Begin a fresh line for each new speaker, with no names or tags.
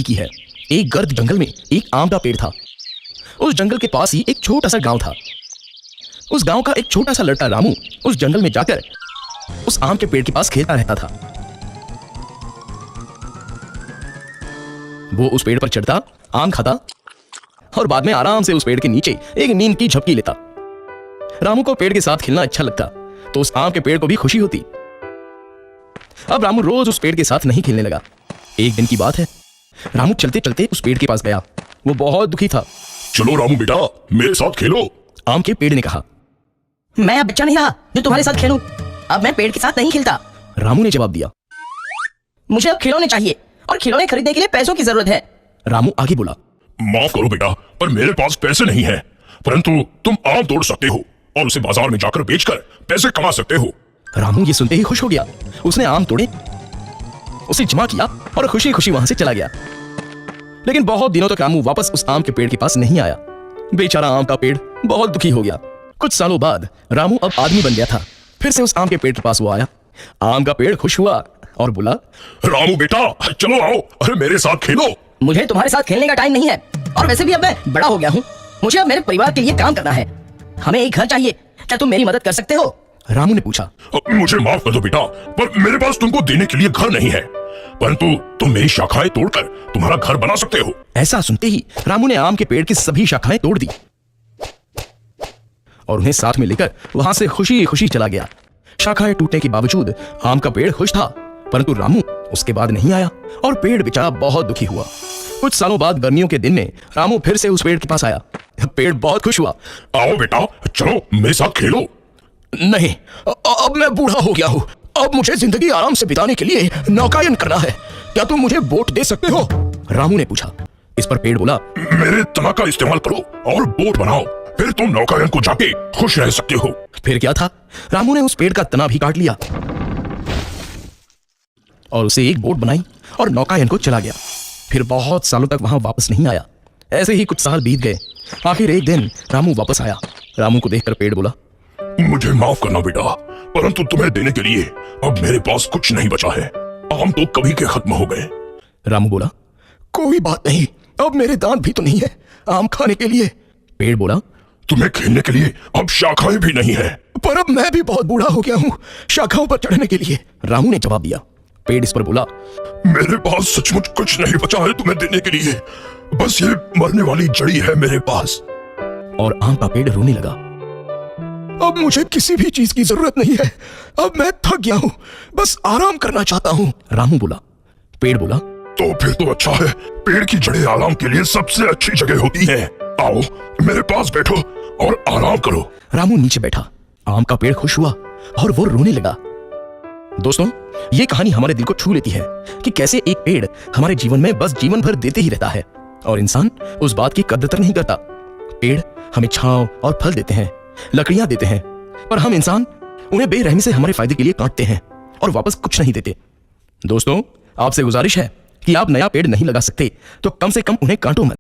की है। एक गर्द जंगल में एक आम का पेड़ था। उस जंगल के पास ही एक छोटा सा गांव था। उस गांव का एक छोटा सा लड़का रामू उस जंगल में जाकर उस आम के पेड़ के पास खेलता रहता था। वो उस पेड़ पर चढ़ता, आम खाता और बाद में आराम से उस पेड़ के नीचे एक नींद की झपकी लेता। रामू को पेड़ के साथ खेलना अच्छा लगता तो उस आम के पेड़ को भी खुशी होती। अब रामू रोज उस पेड़ के साथ नहीं खेलने लगा। एक दिन की बात है, रामू चलते चलते उस पेड़ के पास गया। वो बहुत दुखी था।
चलो रामू बेटा, मेरे साथ खेलो।
आम के पेड़ ने कहा,
मैं अब बच्चा नहीं रहा जो तुम्हारे साथ खेलूं। अब मैं पेड़ के साथ नहीं खेलता।
रामू ने जवाब दिया,
मुझे अब खिलौने चाहिए और खिलौने खरीदने के लिए पैसों की जरूरत है।
रामू आगे बोला,
माफ करो बेटा, पर मेरे पास पैसे नहीं है, परंतु तुम आम तोड़ सकते हो और उसे बाजार में जाकर बेचकर पैसे कमा सकते हो।
रामू ये सुनते ही खुश हो गया। उसने आम तोड़े, उसे जमा किया और खुशी खुशी वहां से चला गया। लेकिन बहुत दिनों तक रामू वापस उस आम के पेड़ के पास नहीं आया। बेचारा आम का पेड़ बहुत दुखी हो गया। कुछ सालों बाद रामू अब आदमी बन गया था। फिर से उस आम के पेड़ के पास वो आया। आम का पेड़ खुश हुआ और बोला,
रामू बेटा चलो आओ, अरे मेरे साथ खेलो।
मुझे तुम्हारे साथ खेलने का टाइम नहीं है और वैसे भी अब मैं बड़ा हो गया हूँ। मुझे अब मेरे परिवार के लिए काम करना है। हमें एक घर चाहिए, क्या तुम मेरी मदद कर सकते हो?
रामू ने पूछा।
मुझे माफ कर दो बेटा, पर मेरे पास तुमको देने के लिए घर नहीं है, परंतु तुम मेरी शाखाएं तोड़कर तुम्हारा घर बना सकते हो।
ऐसा सुनते ही रामू ने आम के पेड़ की सभी शाखाएं तोड़ दी और उन्हें साथ में लेकर वहां से खुशी खुशी चला गया। शाखाएं टूटने के बावजूद आम का पेड़ खुश था, परंतु रामू उसके बाद नहीं आया और पेड़ बेचारा बहुत दुखी हुआ। कुछ सालों बाद गर्मियों के दिन में रामू फिर से उस पेड़ के पास आया। पेड़ बहुत खुश हुआ।
आओ बेटा चलो मेरे साथ खेलो।
नहीं, अब मैं बूढ़ा हो गया हूँ। अब मुझे जिंदगी आराम से बिताने के लिए नौकायन करना है। क्या तुम मुझे बोट दे सकते हो? रामू ने पूछा। इस पर पेड़ बोला,
मेरे तना का इस्तेमाल करो और बोट बनाओ, फिर तुम नौकायन को जाके खुश रह सकते हो।
फिर क्या था, रामू ने उस पेड़ का तना भी काट लिया और उसे एक बोट बनाई और नौकायन को चला गया। फिर बहुत सालों तक वहां वापस नहीं आया। ऐसे ही कुछ साल बीत गए। आखिर एक दिन रामू वापस आया। रामू को देखकर पेड़ बोला,
मुझे माफ करना बेटा, परंतु तुम्हें देने के लिए अब मेरे पास कुछ नहीं बचा है। आम तो कभी के खत्म हो गए।
रामू बोला, कोई बात नहीं, अब मेरे दांत भी तो नहीं है आम खाने के लिए। पेड़ बोला,
तुम्हें खेलने के लिए अब शाखाएं भी नहीं है।
पर अब मैं भी बहुत बूढ़ा हो गया हूँ शाखाओं पर चढ़ने के लिए। रामू ने जवाब दिया। पेड़ इस पर बोला,
मेरे पास सचमुच कुछ नहीं बचा है तुम्हें देने के लिए, बस ये मरने वाली जड़ी है मेरे पास।
और आम का पेड़ रोने लगा। अब मुझे किसी भी चीज की जरूरत नहीं है। अब मैं थक गया हूँ, बस आराम करना चाहता हूँ। रामू बोला। पेड़ बोला,
तो फिर तो अच्छा है, पेड़ की जड़ें आराम के लिए सबसे अच्छी जगह होती हैं। आओ मेरे पास बैठो और आराम करो।
रामू नीचे बैठा। आम का पेड़ खुश हुआ और वो रोने लगा। दोस्तों, ये कहानी हमारे दिल को छू लेती है कि कैसे एक पेड़ हमारे जीवन में बस जीवन भर देते ही रहता है और इंसान उस बात की कदर तक नहीं करता। पेड़ हमें छांव और फल देते हैं, लकड़ियां देते हैं, पर हम इंसान उन्हें बेरहमी से हमारे फायदे के लिए काटते हैं और वापस कुछ नहीं देते। दोस्तों, आपसे गुजारिश है कि आप नया पेड़ नहीं लगा सकते तो कम से कम उन्हें काटो मत।